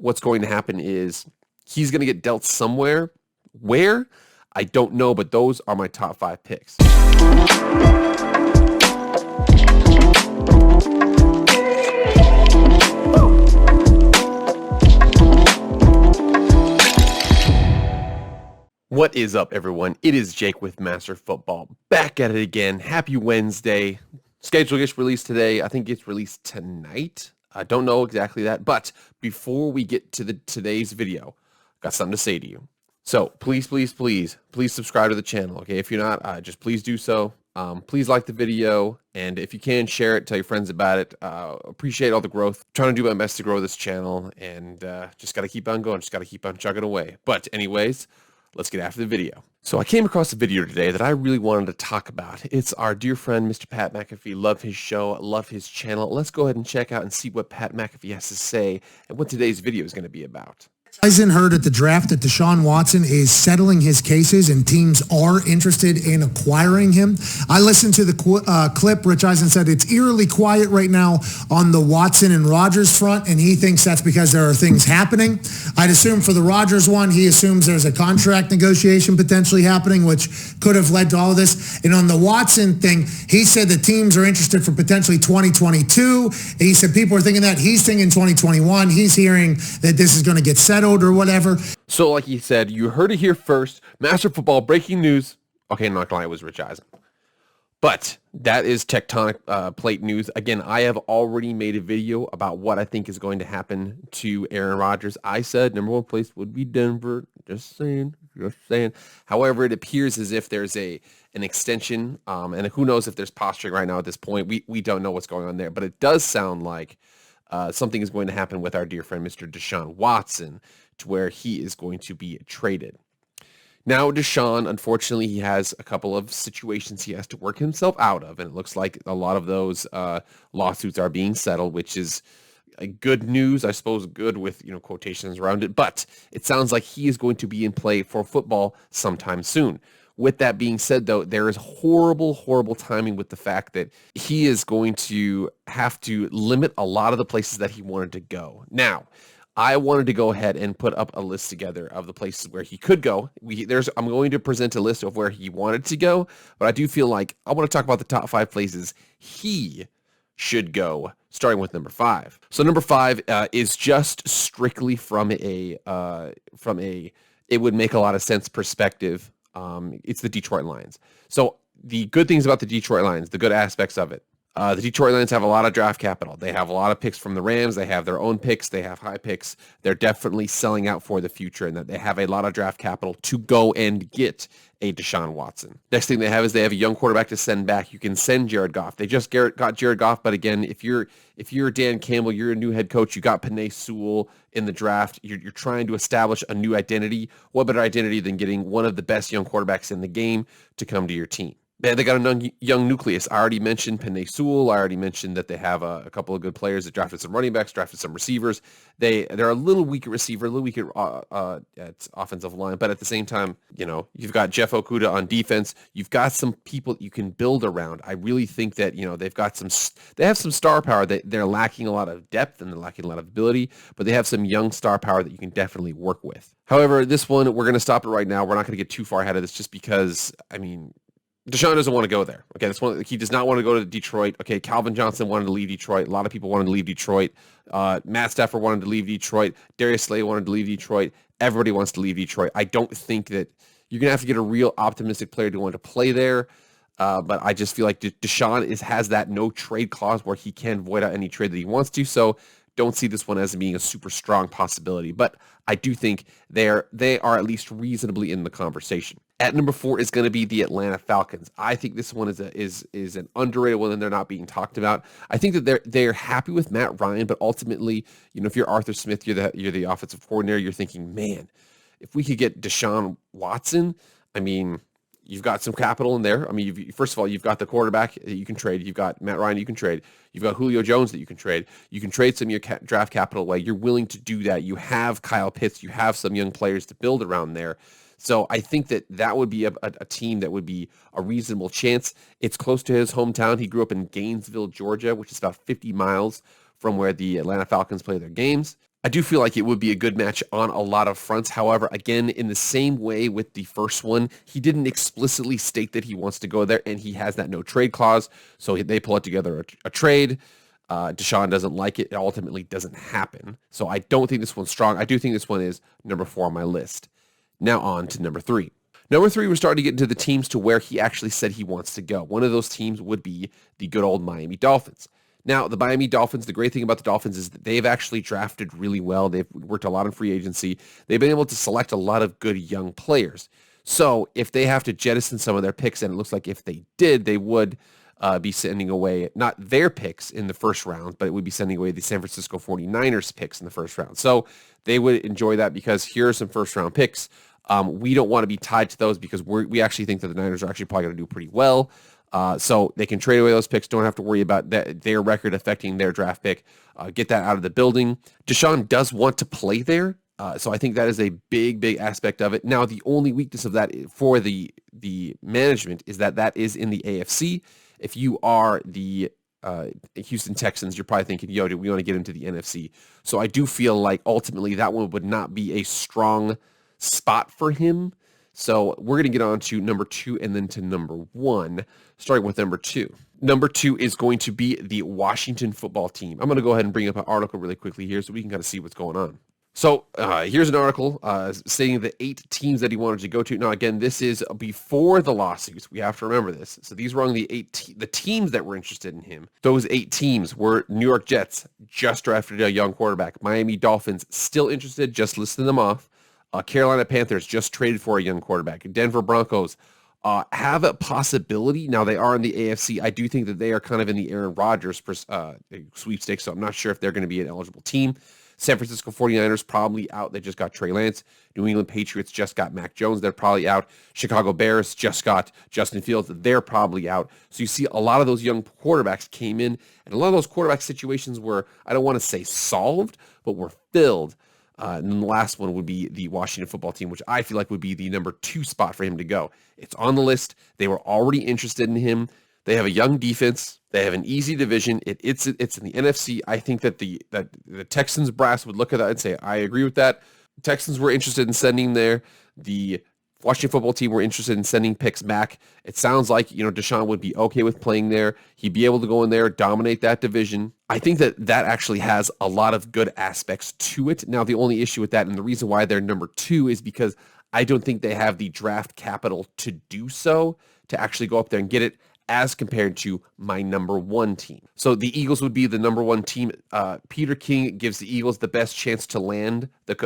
what's going to happen is he's going to get dealt somewhere. Where? I don't know, but those are my top 5 picks. What is up, everyone? It is Jake with Master Football, back at it again. Happy Wednesday. Schedule gets released today. I think it's released tonight. I don't know exactly that, but before we get to today's video, I got something to say to you. So please subscribe to the channel. Okay, if you're not, just please do so. Please like the video, and if you can, share it, tell your friends about it. Appreciate all the growth. Trying to do my best to grow this channel, and just got to keep on going. Just got to keep on chugging away. But anyways, let's get after the video. So I came across a video today that I really wanted to talk about. It's our dear friend, Mr. Pat McAfee. Love his show, love his channel. Let's go ahead and check out and see what Pat McAfee has to say and what today's video is going to be about. Eisen heard at the draft that DeShawn Watson is settling his cases and teams are interested in acquiring him. I listened to the clip. Rich Eisen said it's eerily quiet right now on the Watson and Rodgers front, and he thinks that's because there are things happening. I'd assume for the Rodgers one, he assumes there's a contract negotiation potentially happening, which could have led to all of this. And on the Watson thing, he said the teams are interested for potentially 2022. He said people are thinking that. He's thinking 2021. He's hearing that this is going to get settled or whatever. So like he said, you heard it here first. Master Football breaking news. Okay, not gonna lie, it was Rich Eisen. But that is tectonic plate news. Again, I have already made a video about what I think is going to happen to Aaron Rodgers. I said number 1 place would be Denver. Just saying. However, it appears as if there's an extension, and who knows if there's posturing right now at this point. We don't know what's going on there, but it does sound like something is going to happen with our dear friend, Mr. DeShawn Watson, to where he is going to be traded. Now, DeShawn, unfortunately, he has a couple of situations he has to work himself out of, and it looks like a lot of those lawsuits are being settled, which is good news, I suppose, good with quotations around it, but it sounds like he is going to be in play for football sometime soon. With that being said, though, there is horrible timing with the fact that he is going to have to limit a lot of the places that he wanted to go. Now, I wanted to go ahead and put up a list together of the places where he could go. I'm going to present a list of where he wanted to go, but I do feel like I want to talk about the top 5 places he should go, starting with number 5. So number 5 is just strictly from a it would make a lot of sense perspective. It's the Detroit Lions. So the good things about the Detroit Lions, the good aspects of it, the Detroit Lions have a lot of draft capital. They have a lot of picks from the Rams. They have their own picks. They have high picks. They're definitely selling out for the future, and that they have a lot of draft capital to go and get a DeShawn Watson. Next thing they have is they have a young quarterback to send back. You can send Jared Goff. They just got Jared Goff, but again, if you're Dan Campbell, you're a new head coach, you got Penei Sewell in the draft, you're trying to establish a new identity. What better identity than getting one of the best young quarterbacks in the game to come to your team? Man, they got a young nucleus. I already mentioned Penei Sewell. I already mentioned that they have a couple of good players. They drafted some running backs, drafted some receivers. They're a little weaker receiver, a little weaker at offensive line, but at the same time, you've got Jeff Okudah on defense. You've got some people you can build around. I really think that they have some star power. They're lacking a lot of depth and they're lacking a lot of ability, but they have some young star power that you can definitely work with. However, this one we're going to stop it right now. We're not going to get too far ahead of this, just because DeShawn doesn't want to go there. Okay, he does not want to go to Detroit. Okay, Calvin Johnson wanted to leave Detroit. A lot of people wanted to leave Detroit. Matt Stafford wanted to leave Detroit. Darius Slay wanted to leave Detroit. Everybody wants to leave Detroit. I don't think that you're going to have to get a real optimistic player to want to play there. But I just feel like DeShawn has that no trade clause where he can void out any trade that he wants to. So don't see this one as being a super strong possibility. But I do think they are at least reasonably in the conversation. At number 4 is going to be the Atlanta Falcons. I think this one is an underrated one, and they're not being talked about. I think that they're happy with Matt Ryan, but ultimately, if you're Arthur Smith, you're the offensive coordinator, you're thinking, man, if we could get DeShawn Watson, you've got some capital in there. First of all, you've got the quarterback that you can trade. You've got Matt Ryan you can trade. You've got Julio Jones that you can trade. You can trade some of your draft capital away. You're willing to do that. You have Kyle Pitts. You have some young players to build around there. So I think that would be a team that would be a reasonable chance. It's close to his hometown. He grew up in Gainesville, Georgia, which is about 50 miles from where the Atlanta Falcons play their games. I do feel like it would be a good match on a lot of fronts. However, again, in the same way with the first one, he didn't explicitly state that he wants to go there, and he has that no trade clause. So they pull it together a trade. Deshaun doesn't like it. It ultimately doesn't happen. So I don't think this one's strong. I do think this one is number 4 on my list. Now on to number 3. Number 3, we're starting to get into the teams to where he actually said he wants to go. One of those teams would be the good old Miami Dolphins. Now, the Miami Dolphins, the great thing about the Dolphins is that they've actually drafted really well. They've worked a lot in free agency. They've been able to select a lot of good young players. So if they have to jettison some of their picks, and it looks like if they did, they would be sending away, not their picks in the first round, but it would be sending away the San Francisco 49ers picks in the first round. So they would enjoy that because here are some first round picks. We don't want to be tied to those because we actually think that the Niners are actually probably going to do pretty well. So they can trade away those picks. Don't have to worry about their record affecting their draft pick. Get that out of the building. Deshaun does want to play there. So I think that is a big, big aspect of it. Now, the only weakness of that for the management is that is in the AFC. If you are the Houston Texans, you're probably thinking, yo, do we want to get into the NFC? So I do feel like ultimately that one would not be a strong spot for him. So we're going to get on to number 2 and then to number 1, starting with number 2. Number 2 is going to be the Washington football team. I'm going to go ahead and bring up an article really quickly here so we can kind of see what's going on. So here's an article stating the 8 teams that he wanted to go to. Now, again, this is before the lawsuits. We have to remember this. So these were on the the teams that were interested in him. Those 8 teams were New York Jets, just drafted a young quarterback. Miami Dolphins, still interested, just listed them off. Carolina Panthers just traded for a young quarterback. Denver Broncos have a possibility. Now, they are in the AFC. I do think that they are kind of in the Aaron Rodgers sweepstakes, so I'm not sure if they're going to be an eligible team. San Francisco 49ers probably out. They just got Trey Lance. New England Patriots just got Mac Jones. They're probably out. Chicago Bears just got Justin Fields. They're probably out. So you see a lot of those young quarterbacks came in, and a lot of those quarterback situations were, I don't want to say solved, but were filled. And then the last one would be the Washington football team, which I feel like would be the number 2 spot for him to go. It's on the list. They were already interested in him. They have a young defense. They have an easy division. It's in the NFC. I think that the Texans brass would look at that and say, I agree with that. The Texans were interested in sending there. The Washington football team were interested in sending picks back. It sounds like, Deshaun would be okay with playing there. He'd be able to go in there, dominate that division. I think that actually has a lot of good aspects to it. Now, the only issue with that, and the reason why they're number 2, is because I don't think they have the draft capital to do so, to actually go up there and get it, as compared to my number 1 team. So the Eagles would be the number 1 team. Peter King gives the Eagles the best chance to land the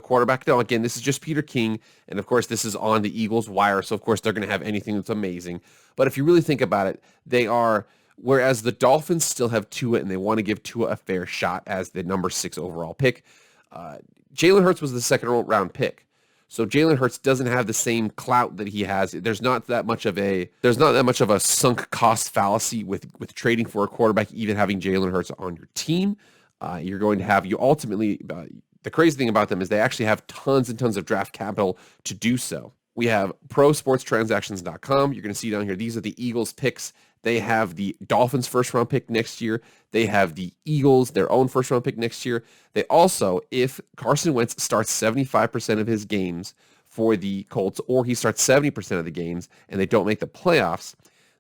quarterback. Now, again, this is just Peter King, and of course, this is on the Eagles wire, so of course, they're going to have anything that's amazing. But if you really think about it, they are, whereas the Dolphins still have Tua, and they want to give Tua a fair shot as the number 6 overall pick, Jalen Hurts was the second round pick. So Jalen Hurts doesn't have the same clout that he has. There's not that much of a sunk cost fallacy with trading for a quarterback, even having Jalen Hurts on your team. You're going to have the crazy thing about them is they actually have tons and tons of draft capital to do so. We have prosportstransactions.com. You're going to see down here, these are the Eagles picks. They have the Dolphins first round pick next year. They have the Eagles, their own first round pick next year. They also, if Carson Wentz starts 75% of his games for the Colts, or he starts 70% of the games and they don't make the playoffs,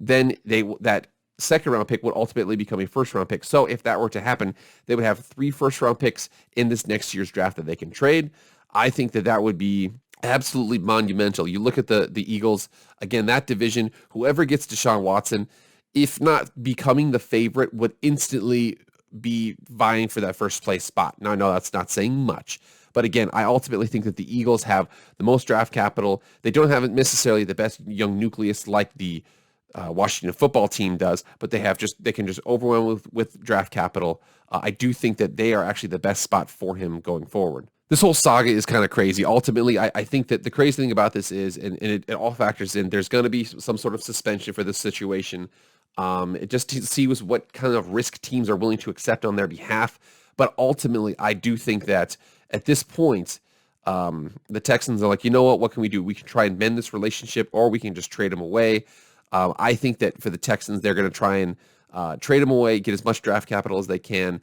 then that second round pick would ultimately become a first round pick. So if that were to happen, they would have 3 first round picks in this next year's draft that they can trade. I think that would be absolutely monumental. You look at the Eagles, again, that division, whoever gets Deshaun Watson, if not becoming the favorite, would instantly be vying for that first place spot. Now, I know that's not saying much, but again, I ultimately think that the Eagles have the most draft capital. They don't have necessarily the best young nucleus like the Washington football team does, but they can just overwhelm with draft capital. I do think that they are actually the best spot for him going forward. This whole saga is kind of crazy. Ultimately, I think that the crazy thing about this is, and it all factors in, there's going to be some sort of suspension for this situation. It just to see what kind of risk teams are willing to accept on their behalf. But ultimately, I do think that at this point, the Texans are like, you know what can we do? We can try and mend this relationship, or we can just trade him away. I think that for the Texans, they're going to try and trade him away, get as much draft capital as they can.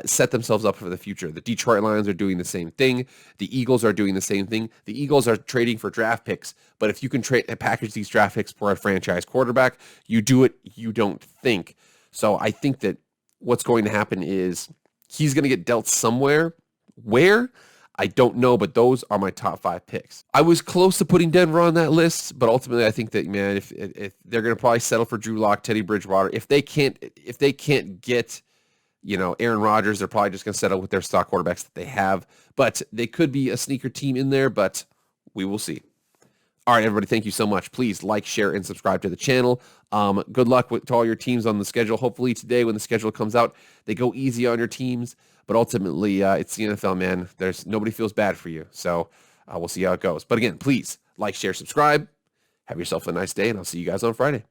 set themselves up for the future. The Detroit Lions are doing the same thing. The Eagles are doing the same thing. The Eagles are trading for draft picks, but if you can package these draft picks for a franchise quarterback, you do it, you don't think. So I think that what's going to happen is he's going to get dealt somewhere. Where? I don't know, but those are my top 5 picks. I was close to putting Denver on that list, but ultimately I think that, man, if they're going to probably settle for Drew Lock, Teddy Bridgewater, if they can't get, Aaron Rodgers, they're probably just going to settle with their stock quarterbacks that they have. But they could be a sneaker team in there, but we will see. All right, everybody, thank you so much. Please like, share, and subscribe to the channel. Good luck to all your teams on the schedule. Hopefully today when the schedule comes out, they go easy on your teams. But ultimately, it's the NFL, man. Nobody feels bad for you. So we'll see how it goes. But again, please like, share, subscribe. Have yourself a nice day, and I'll see you guys on Friday.